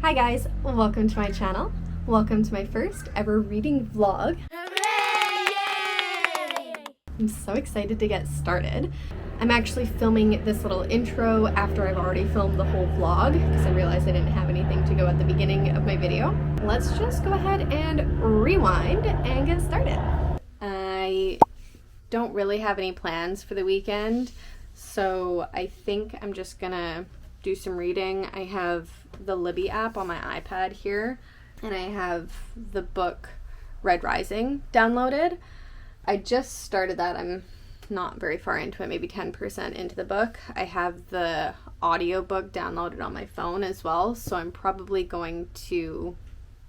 Hi guys, welcome to my channel. Welcome to my first ever reading vlog. Hooray! I'm so excited to get started. I'm actually filming this little intro after I've already filmed the whole vlog because I realized I didn't have anything to go at the beginning of my video. Let's just go ahead and rewind and get started. I don't really have any plans for the weekend, so I think I'm just gonna do some reading. I have the Libby app on my iPad here, and I have the book Red Rising downloaded. I just started that. I'm not very far into it, maybe 10% into the book. I have the audiobook downloaded on my phone as well, so I'm probably going to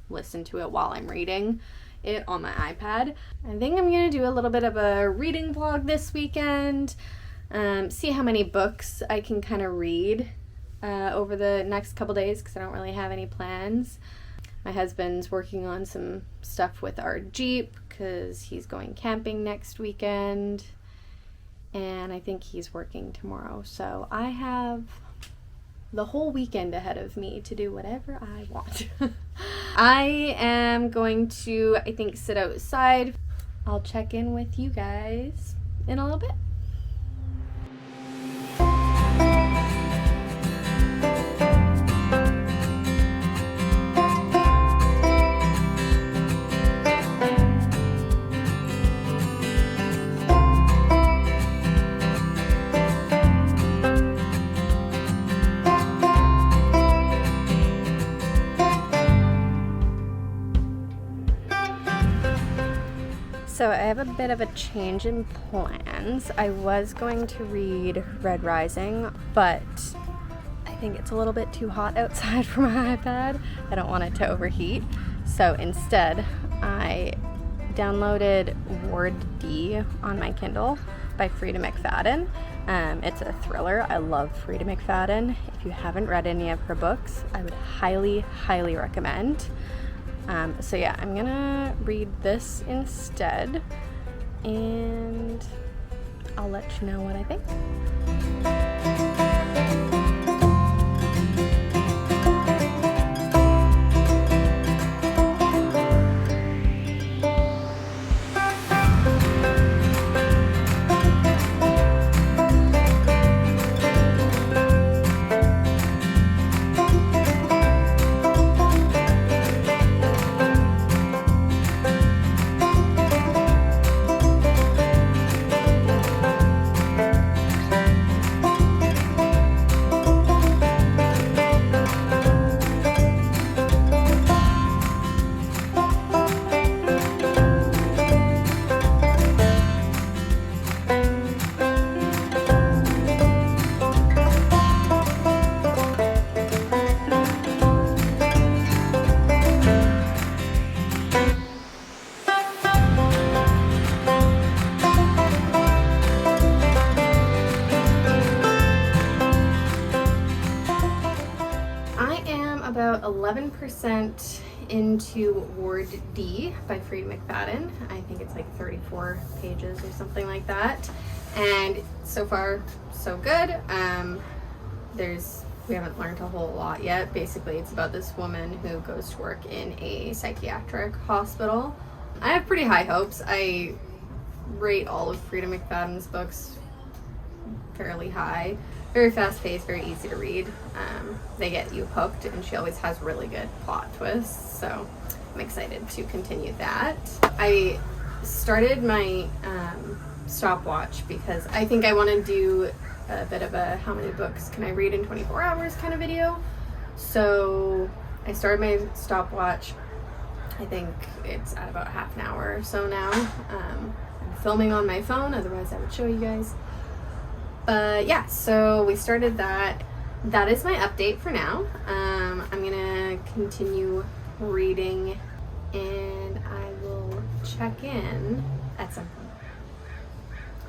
listen to it while I'm reading it on my iPad. I think I'm going to do a little bit of a reading vlog this weekend, see how many books I can kind of read over the next couple days because I don't really have any plans. My husband's working on some stuff with our Jeep because he's going camping next weekend, and I think he's working tomorrow. So I have the whole weekend ahead of me to do whatever I want. I am going to, I think, sit outside. I'll check in with you guys in a little bit. So I have a bit of a change in plans. I was going to read Red Rising, but I think it's a little bit too hot outside for my iPad. I don't want it to overheat. So instead, I downloaded Ward D on my Kindle by Freida McFadden. It's a thriller. I love Freida McFadden. If you haven't read any of her books, I would highly, highly recommend. So yeah, I'm gonna read this instead, and I'll let you know what I think. About 11% into Ward D by Freida McFadden. I think it's like 34 pages or something like that. And so far, so good. We haven't learned a whole lot yet. Basically, it's about this woman who goes to work in a psychiatric hospital. I have pretty high hopes. I rate all of Freida McFadden's books fairly high. Very fast-paced, very easy to read. They get you hooked, and she always has really good plot twists, so I'm excited to continue that. I started my stopwatch because I think I want to do a bit of a how many books can I read in 24 hours kind of video. So I started my stopwatch. I think it's at about half an hour or so now. I'm filming on my phone, otherwise I would show you guys. But yeah, so we started that. That is my update for now. I'm gonna continue reading, and I will check in at some point.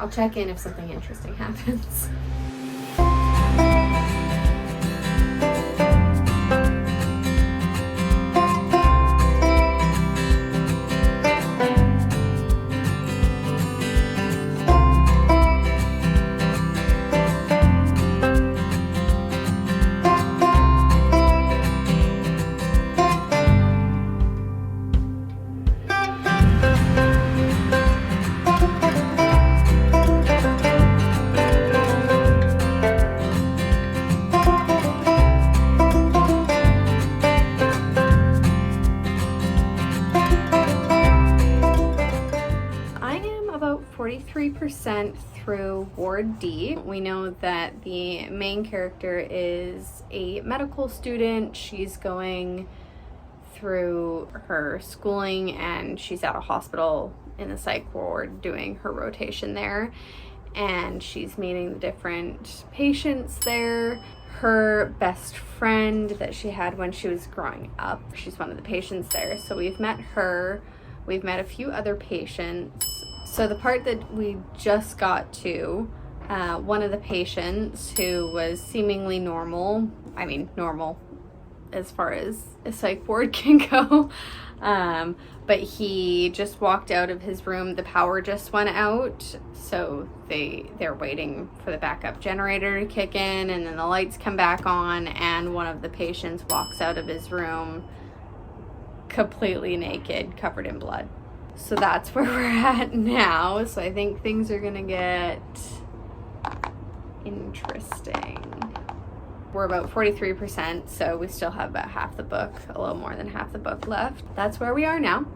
I'll check in if something interesting happens. 43% through Ward D. We know that the main character is a medical student. She's going through her schooling and she's at a hospital in the psych ward doing her rotation there, and she's meeting the different patients there. Her best friend that she had when she was growing up, she's one of the patients there, so we've met her. We've met a few other patients. So the part that we just got to, one of the patients who was seemingly normal, I mean normal as far as a psych ward can go, but he just walked out of his room. The power just went out, so they're waiting for the backup generator to kick in, and then the lights come back on, and one of the patients walks out of his room completely naked, covered in blood. So that's where we're at now. So I think things are gonna get interesting. We're about 43%, so we still have about half the book, a little more than half the book left. That's where we are now.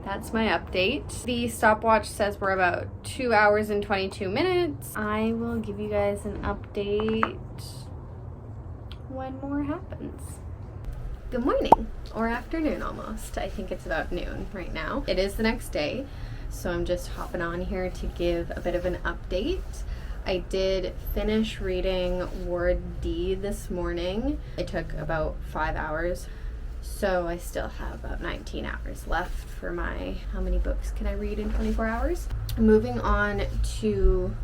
That's my update. The stopwatch says we're about 2 hours and 22 minutes. I will give you guys an update when more happens. Good morning, or afternoon almost. I think it's about noon right now. It is the next day, so I'm just hopping on here to give a bit of an update. I did finish reading Ward D this morning. It took about 5 hours, so I still have about 19 hours left for my, how many books can I read in 24 hours? Moving on to,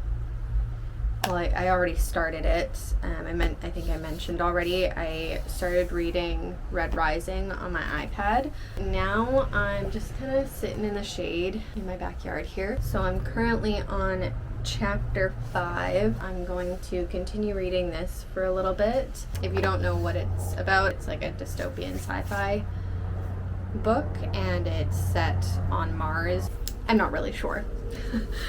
well, I already started it. I think I mentioned already, I started reading Red Rising on my iPad. Now I'm just kind of sitting in the shade in my backyard here. So I'm currently on chapter 5. I'm going to continue reading this for a little bit. If you don't know what it's about, it's like a dystopian sci-fi book, and it's set on Mars. I'm not really sure.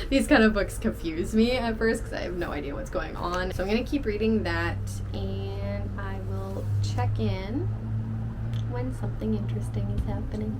These kind of books confuse me at first because I have no idea what's going on. So I'm going to keep reading that, and I will check in when something interesting is happening.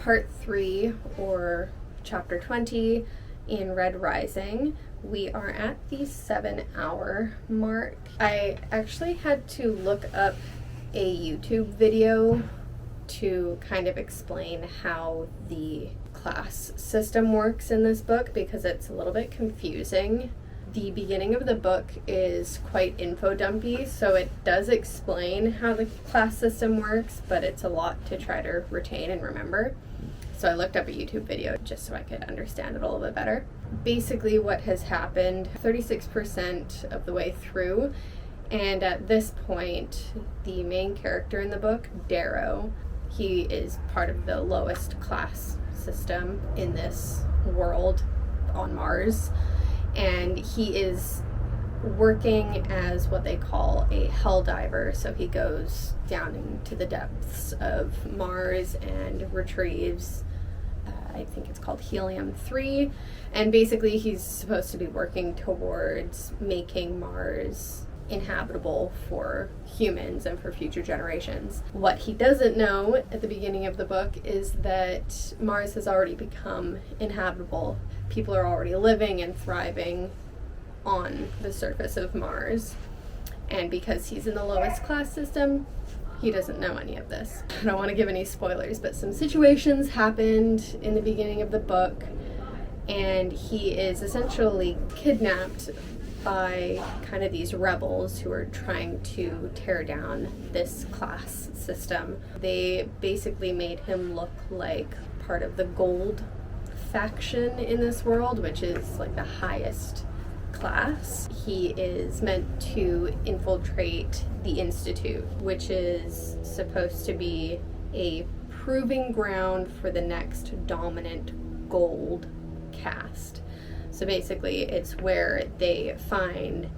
Part 3, or chapter 20 in Red Rising. We are at the 7-hour mark. I actually had to look up a YouTube video to kind of explain how the class system works in this book because it's a little bit confusing. The beginning of the book is quite info dumpy, so it does explain how the class system works, but it's a lot to try to retain and remember. So I looked up a YouTube video just so I could understand it a little bit better. Basically what has happened, 36% of the way through, and at this point, the main character in the book, Darrow, he is part of the lowest class system in this world on Mars, and he is working as what they call a hell diver. So he goes down into the depths of Mars and retrieves, I think it's called helium-3, and basically he's supposed to be working towards making Mars inhabitable for humans and for future generations. What he doesn't know at the beginning of the book is that Mars has already become inhabitable. People are already living and thriving on the surface of Mars, and because he's in the lowest class system, he doesn't know any of this. I don't want to give any spoilers, but some situations happened in the beginning of the book, and he is essentially kidnapped by kind of these rebels who are trying to tear down this class system. They basically made him look like part of the gold faction in this world, which is like the highest class. He is meant to infiltrate the Institute, which is supposed to be a proving ground for the next dominant gold caste. So basically it's where they find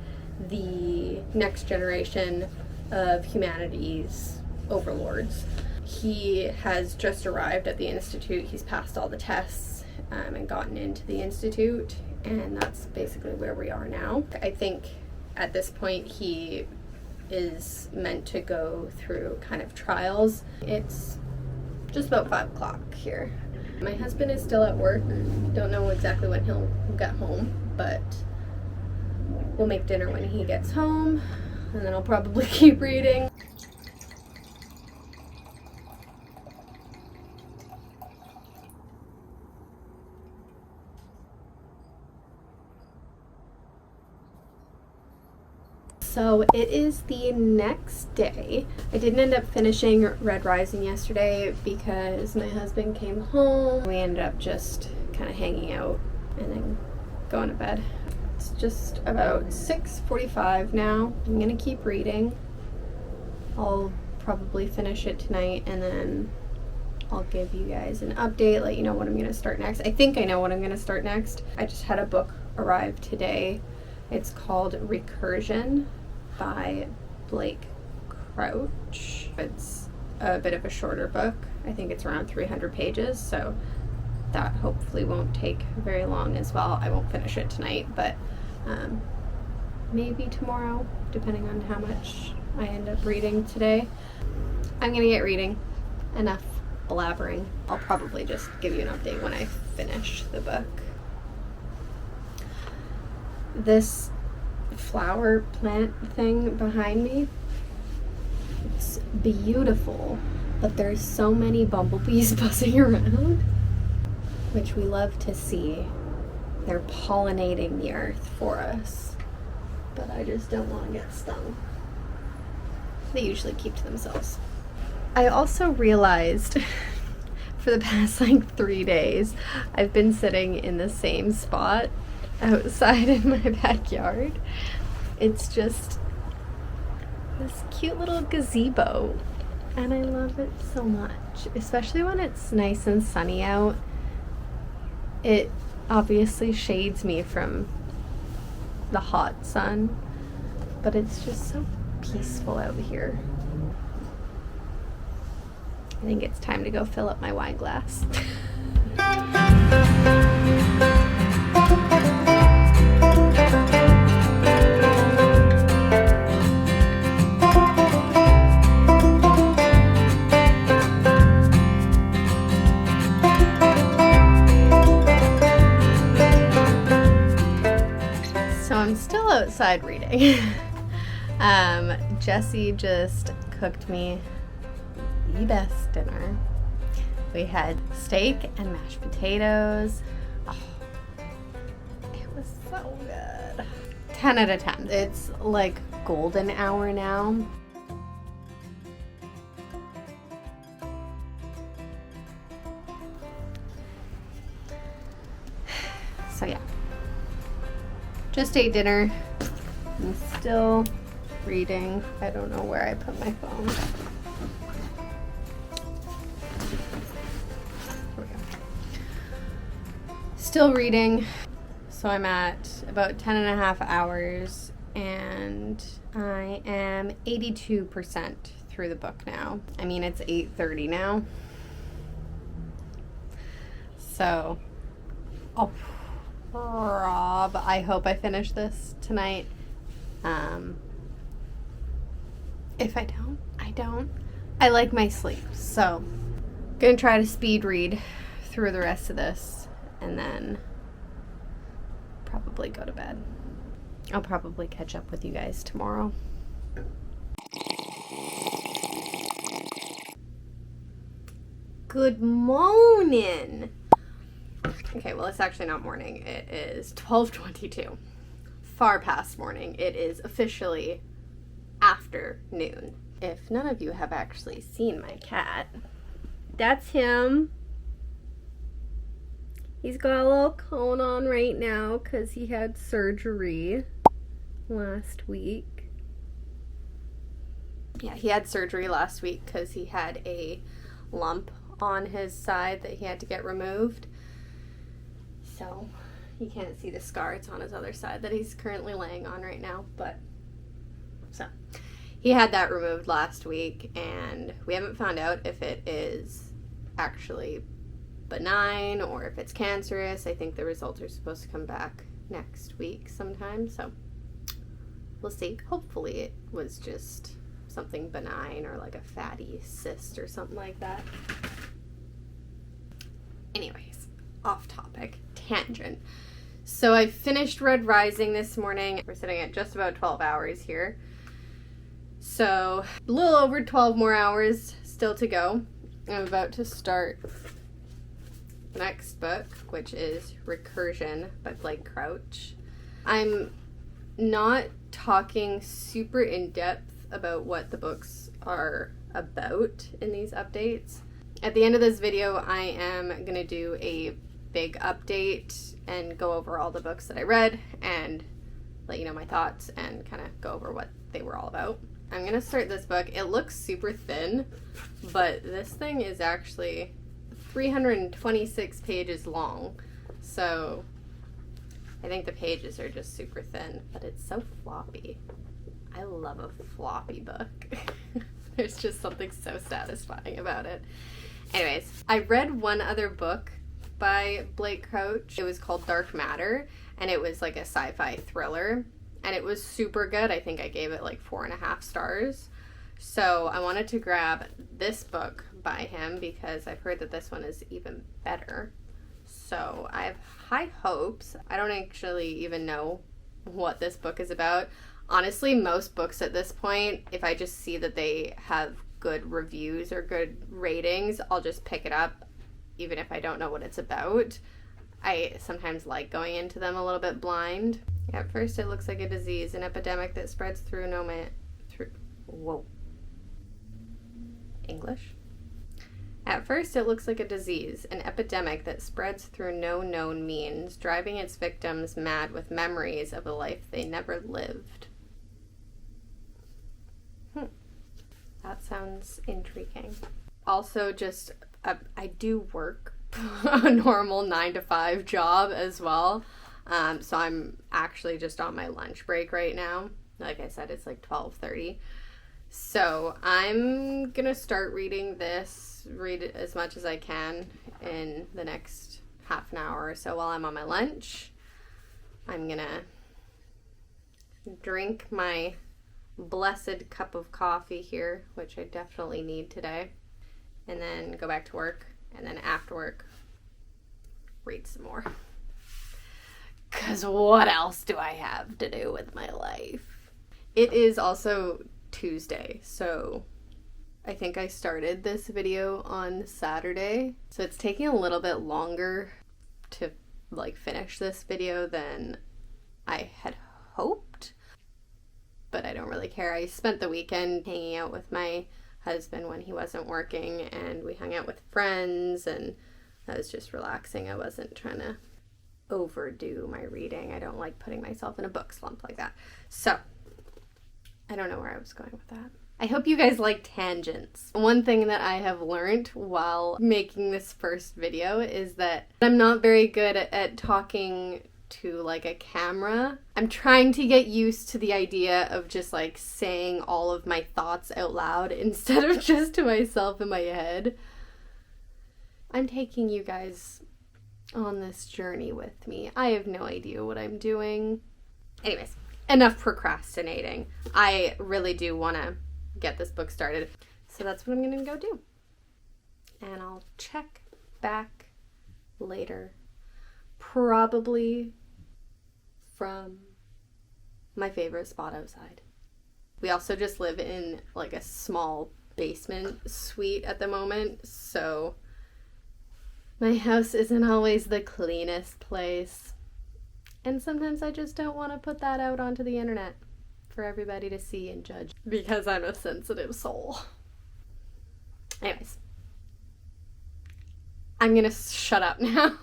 the next generation of humanity's overlords. He has just arrived at the Institute. He's passed all the tests and gotten into the Institute, and that's basically where we are now. I think at this point he is meant to go through kind of trials. It's just about 5 o'clock here. My husband is still at work. Don't know exactly when he'll get home, but we'll make dinner when he gets home, and then I'll probably keep reading. So it is the next day. I didn't end up finishing Red Rising yesterday because my husband came home. We ended up just kind of hanging out and then going to bed. It's just about 6:45 now. I'm gonna keep reading. I'll probably finish it tonight, and then I'll give you guys an update, let you know what I'm gonna start next. I think I know what I'm gonna start next. I just had a book arrive today. It's called Recursion by Blake Crouch. It's a bit of a shorter book. I think it's around 300 pages, so that hopefully won't take very long as well. I won't finish it tonight, but maybe tomorrow, depending on how much I end up reading today. I'm gonna get reading. Enough blabbering. I'll probably just give you an update when I finish the book. This flower plant thing behind me, it's beautiful, but there's so many bumblebees buzzing around, which we love to see. They're pollinating the earth for us, but I just don't want to get stung. They usually keep to themselves. I also realized for the past 3 days I've been sitting in the same spot outside in my backyard. It's just this cute little gazebo, and I love it so much, especially when it's nice and sunny out. It obviously shades me from the hot sun, but it's just so peaceful out here. I think it's time to go fill up my wine glass. I'm still outside reading. Jesse just cooked me the best dinner. We had steak and mashed potatoes. Oh, it was so good. 10 out of 10. It's like golden hour now. So yeah. Just ate dinner. I'm still reading. I don't know where I put my phone. Here we go. Still reading. So I'm at about 10 and a half hours, and I am 82% through the book now. I mean, it's 8:30 now. So I hope I finish this tonight. If I don't, I don't. I like my sleep, so I'm gonna try to speed read through the rest of this and then probably go to bed. I'll probably catch up with you guys tomorrow. Good morning. Okay, well, it's actually not morning. It is 12:22. Far past morning. It is officially afternoon. If none of you have actually seen my cat, that's him. He's got a little cone on right now because he had surgery last week. Yeah, he had surgery last week because he had a lump on his side that he had to get removed. So You can't see the scar. It's on his other side that he's currently laying on right now. But, so, he had that removed last week, and we haven't found out if it is actually benign or if it's cancerous. I think the results are supposed to come back next week sometime, so we'll see. Hopefully it was just something benign or like a fatty cyst or something like that. Anyways, off topic, tangent. So I finished Red Rising this morning. We're sitting at just about 12 hours here. So a little over 12 more hours still to go. I'm about to start the next book, which is Recursion by Blake Crouch. I'm not talking super in depth about what the books are about in these updates. At the end of this video, I am going to do a big update and go over all the books that I read and let you know my thoughts and kind of go over what they were all about. I'm going to start this book. It looks super thin, but this thing is actually 326 pages long. So I think the pages are just super thin, but it's so floppy. I love a floppy book. There's just something so satisfying about it. Anyways, I read one other book by Blake Crouch. It was called Dark Matter, and it was like a sci-fi thriller, and it was super good. I think I gave it like 4.5 stars. So I wanted to grab this book by him because I've heard that this one is even better. So I have high hopes. I don't actually even know what this book is about. Honestly, most books at this point, if I just see that they have good reviews or good ratings, I'll just pick it up, even if I don't know what it's about. I sometimes like going into them a little bit blind. At first, it looks like a disease, an epidemic that spreads through English? At first, it looks like a disease, an epidemic that spreads through no known means, driving its victims mad with memories of a life they never lived. That sounds intriguing. Also, just, I do work a normal 9-to-5 job as well. So I'm actually just on my lunch break right now. Like I said, it's like 12:30. So I'm gonna start reading this, read it as much as I can in the next half an hour or so while I'm on my lunch. I'm gonna drink my blessed cup of coffee here, which I definitely need today, and then go back to work, and then after work, read some more. Because what else do I have to do with my life? It is also Tuesday, so I think I started this video on Saturday, so it's taking a little bit longer to like finish this video than I had hoped, but I don't really care. I spent the weekend hanging out with my husband when he wasn't working, and we hung out with friends, and I was just relaxing. I wasn't trying to overdo my reading. I don't like putting myself in a book slump like that. So I don't know where I was going with that. I hope you guys like tangents. One thing that I have learned while making this first video is that I'm not very good at talking to like a camera. I'm trying to get used to the idea of just like saying all of my thoughts out loud instead of just to myself in my head. I'm taking you guys on this journey with me. I have no idea what I'm doing. Anyways, enough procrastinating. I really do want to get this book started. So that's what I'm going to go do. And I'll check back later. Probably from my favorite spot outside. We also just live in like a small basement suite at the moment, so my house isn't always the cleanest place. And sometimes I just don't want to put that out onto the internet for everybody to see and judge because I'm a sensitive soul. Anyways, I'm gonna shut up now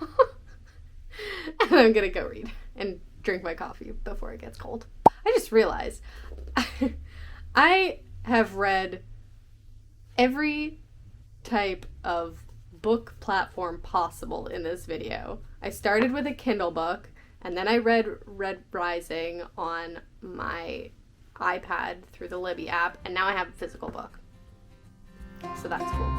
and I'm gonna go read and drink my coffee before it gets cold. I just realized I have read every type of book platform possible in this video. I started with a Kindle book, And then I read Red Rising on my iPad through the Libby app, and now I have a physical book. So that's cool.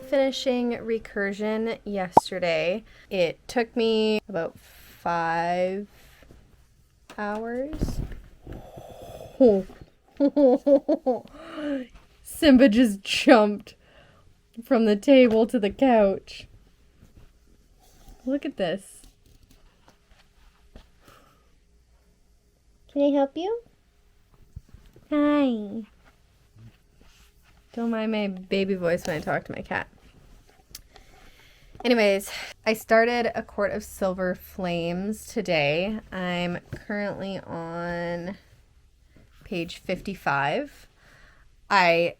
Finishing Recursion yesterday. It took me about 5 hours. Simba just jumped from the table to the couch. Look at this. Can I help you? Hi. Don't mind my baby voice when I talk to my cat. Anyways, I started A Court of Silver Flames today. I'm currently on page 55. I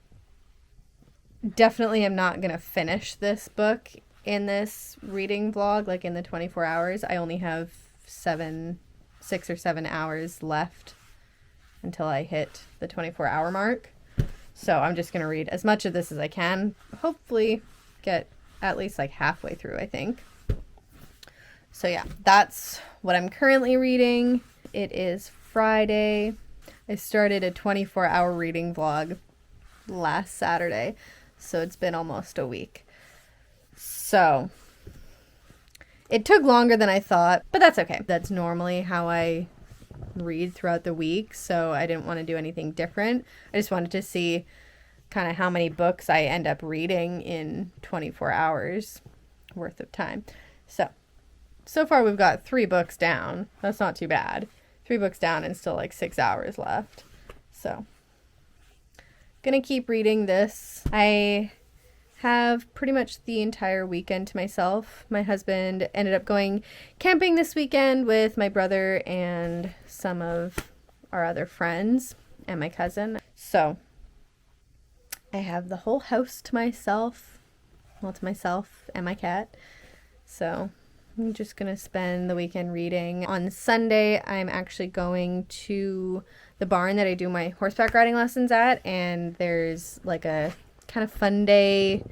definitely am not going to finish this book in this reading vlog, like in the 24 hours. I only have 6 or 7 hours left until I hit the 24-hour mark. So I'm just going to read as much of this as I can. Hopefully get at least like halfway through, I think. So yeah, that's what I'm currently reading. It is Friday. I started a 24-hour reading vlog last Saturday, so it's been almost a week. So it took longer than I thought, but that's okay. That's normally how I read throughout the week, so I didn't want to do anything different. I just wanted to see kind of how many books I end up reading in 24 hours worth of time. So far we've got 3 books down. That's not too bad. 3 books down and still like 6 hours left. So gonna keep reading this. I have pretty much the entire weekend to myself. My husband ended up going camping this weekend with my brother and some of our other friends and my cousin. So I have the whole house to myself. Well, to myself and my cat. So I'm just going to spend the weekend reading. On Sunday, I'm actually going to the barn that I do my horseback riding lessons at. And there's like a kind of fun day,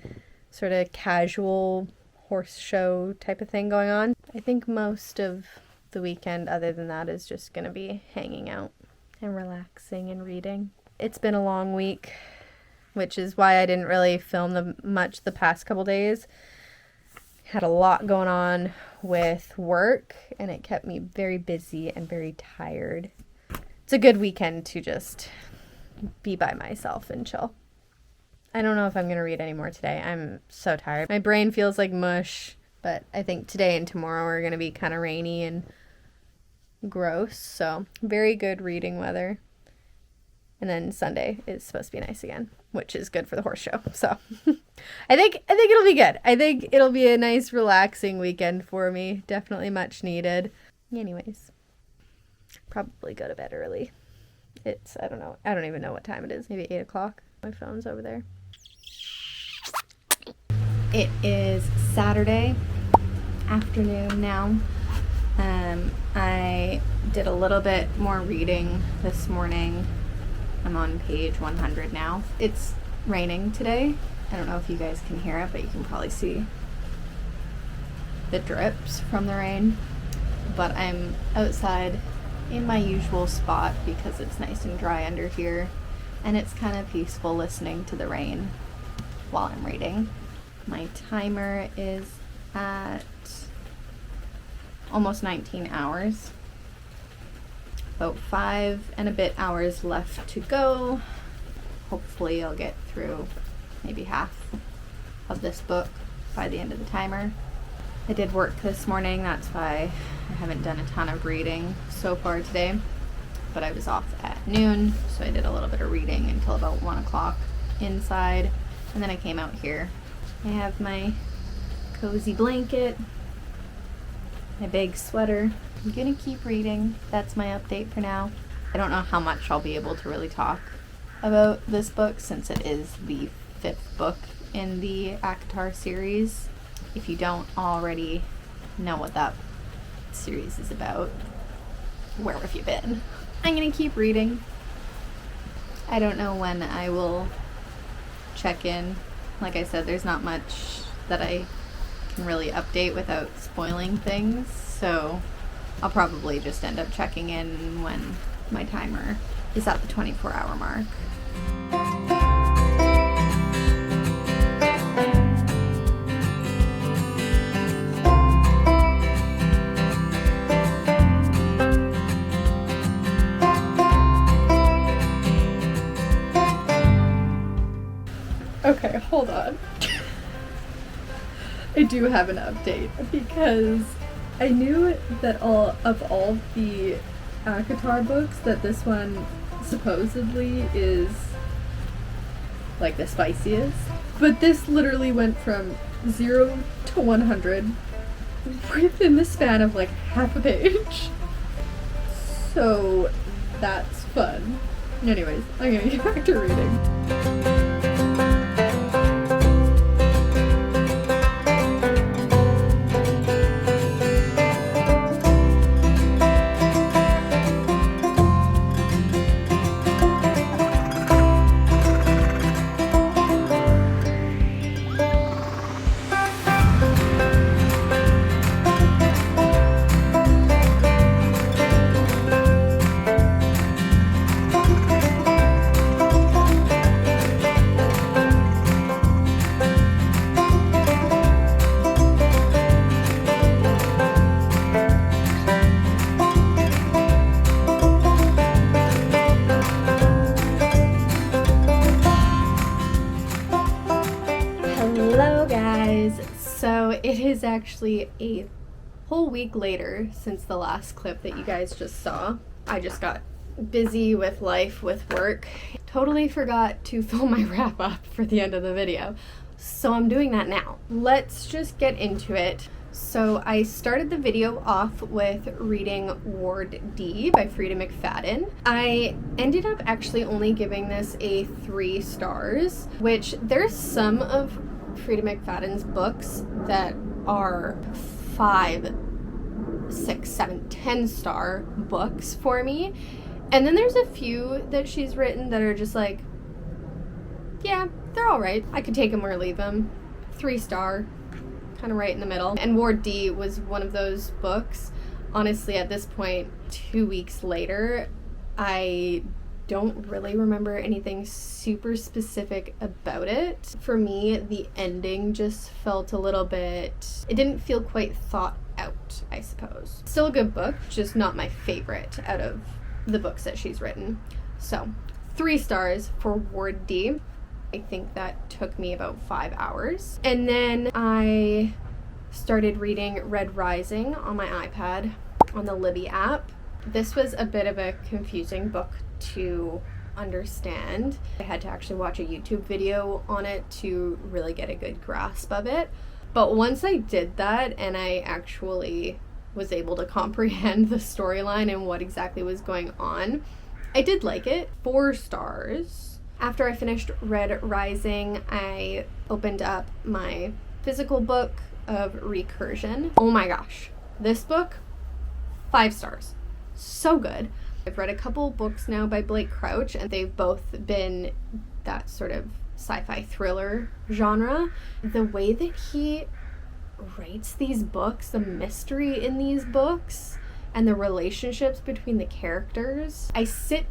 sort of casual horse show type of thing going on. I think most of the weekend, other than that, is just going to be hanging out and relaxing and reading. It's been a long week. which is why I didn't really film much the past couple days. Had a lot going on with work, and it kept me very busy and very tired. It's a good weekend to just be by myself and chill. I don't know if I'm going to read any more today. I'm so tired. My brain feels like mush, but I think today and tomorrow are going to be kind of rainy and gross, so very good reading weather. And then Sunday is supposed to be nice again, which is good for the horse show. So I think it'll be good. I think it'll be a nice relaxing weekend for me. Definitely much needed. Anyways, probably go to bed early. It's, I don't know. I don't even know what time it is. Maybe 8 o'clock. My phone's over there. It is Saturday afternoon now. I did a little bit more reading this morning. I'm on page 100 now. It's raining today. I don't know if you guys can hear it, but you can probably see the drips from the rain. But I'm outside in my usual spot because it's nice and dry under here, and it's kind of peaceful listening to the rain while I'm reading. My timer is at almost 19 hours. About 5 and a bit hours left to go. Hopefully I'll get through maybe half of this book by the end of the timer. I did work this morning, that's why I haven't done a ton of reading so far today, but I was off at noon, so I did a little bit of reading until about 1 o'clock inside, and then I came out here. I have my cozy blanket, my big sweater. I'm gonna keep reading. That's my update for now. I don't know how much I'll be able to really talk about this book since it is the 5th book in the ACOTAR series. If you don't already know what that series is about, where have you been? I'm gonna keep reading. I don't know when I will check in. Like I said, there's not much that I can really update without spoiling things, so I'll probably just end up checking in when my timer is at the 24-hour mark. Okay, hold on. I do have an update because I knew that all the ACOTAR books that this one supposedly is like the spiciest, but this literally went from 0 to 100 within the span of like half a page. So that's fun. Anyways, I'm gonna get back to reading. So it is actually a whole week later since the last clip that you guys just saw. I just got busy with life, with work. Totally forgot to film my wrap up for the end of the video. So I'm doing that now. Let's just get into it. So I started the video off with reading Ward D by Freida McFadden. I ended up actually only giving this a 3 stars, which there's some of Freida McFadden's books that are 5, 6, 7, 10-star books for me. And then there's a few that she's written that are just like, yeah, they're all right. I could take them or leave them. 3-star, kind of right in the middle. And Ward D was one of those books. Honestly, at this point, 2 weeks later, I don't really remember anything super specific about it. For me, the ending just felt a little bit, it didn't feel quite thought out, I suppose. Still a good book, just not my favorite out of the books that she's written. So 3 stars for Ward D. I think that took me about 5 hours. And then I started reading Red Rising on my iPad on the Libby app. This was a bit of a confusing book to understand. I had to actually watch a YouTube video on it to really get a good grasp of it. But once I did that and I actually was able to comprehend the storyline and what exactly was going on, I did like it. 4 stars. After I finished Red Rising, I opened up my physical book of Recursion. Oh my gosh, this book, 5 stars. So good. I've read a couple books now by Blake Crouch, and they've both been that sort of sci-fi thriller genre. The way that he writes these books, the mystery in these books, and the relationships between the characters, I sit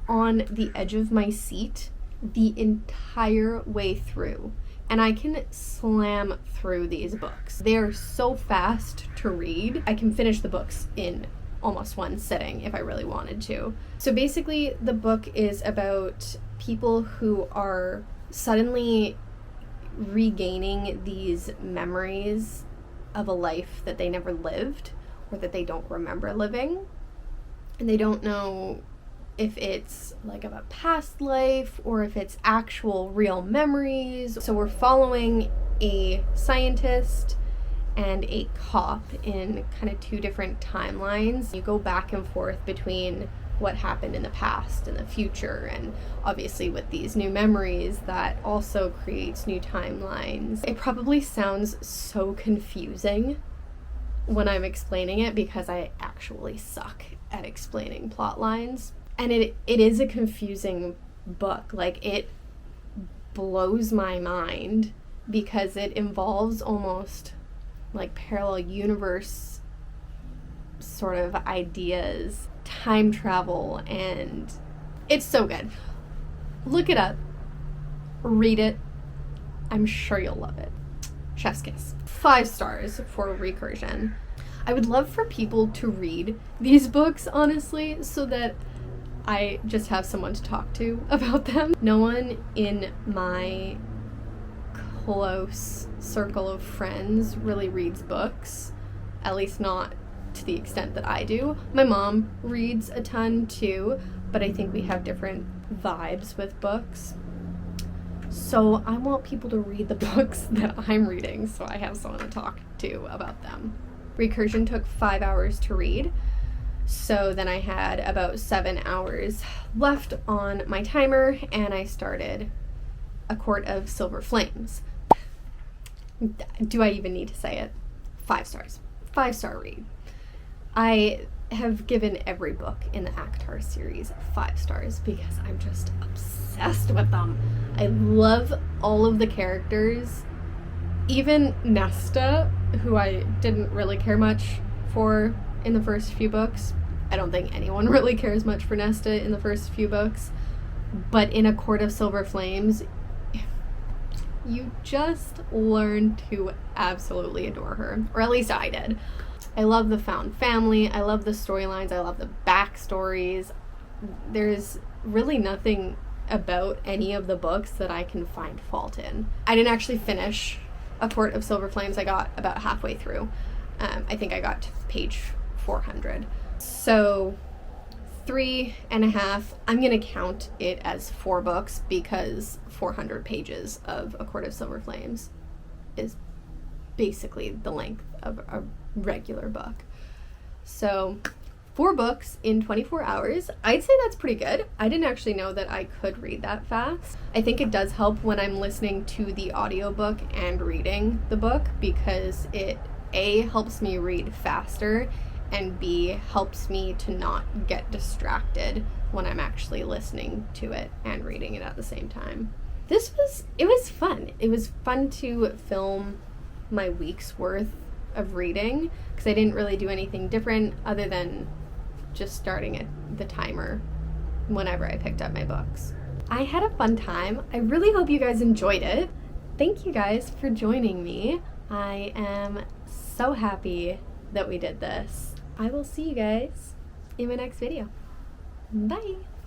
on the edge of my seat the entire way through, and I can slam through these books. They are so fast to read. I can finish the books in almost one sitting if I really wanted to. So basically, the book is about people who are suddenly regaining these memories of a life that they never lived or that they don't remember living, and they don't know if it's like of a past life or if it's actual real memories. So we're following a scientist and a cop in kind of 2 different timelines. You go back and forth between what happened in the past and the future, and obviously with these new memories that also creates new timelines. It probably sounds so confusing when I'm explaining it because I actually suck at explaining plot lines. And it is a confusing book. Like, it blows my mind because it involves almost like parallel universe sort of ideas, time travel, and it's so good. Look it up, read it. I'm sure you'll love it. Chef's kiss. 5 stars for Recursion. I would love for people to read these books, honestly, so that I just have someone to talk to about them. No one in my close circle of friends really reads books, at least not to the extent that I do. My mom reads a ton too, but I think we have different vibes with books. So I want people to read the books that I'm reading so I have someone to talk to about them. Recursion took 5 hours to read. So then I had about 7 hours left on my timer, and I started A Court of Silver Flames. Do I even need to say it? 5 stars. 5-star read. I have given every book in the ACOTAR series 5 stars because I'm just obsessed with them. I love all of the characters. Even Nesta, who I didn't really care much for in the first few books. I don't think anyone really cares much for Nesta in the first few books. But in A Court of Silver Flames, you just learn to absolutely adore her. Or at least I did. I love the found family. I love the storylines. I love the backstories. There's really nothing about any of the books that I can find fault in. I didn't actually finish A Court of Silver Flames. I got about halfway through. I think I got to page 400. So 3.5. I'm going to count it as 4 books because 400 pages of A Court of Silver Flames is basically the length of a regular book. So 4 books in 24 hours. I'd say that's pretty good. I didn't actually know that I could read that fast. I think it does help when I'm listening to the audiobook and reading the book because it A, helps me read faster, and B, helps me to not get distracted when I'm actually listening to it and reading it at the same time. It was fun. It was fun to film my week's worth of reading because I didn't really do anything different other than just starting the timer whenever I picked up my books. I had a fun time. I really hope you guys enjoyed it. Thank you guys for joining me. I am so happy that we did this. I will see you guys in my next video. Bye!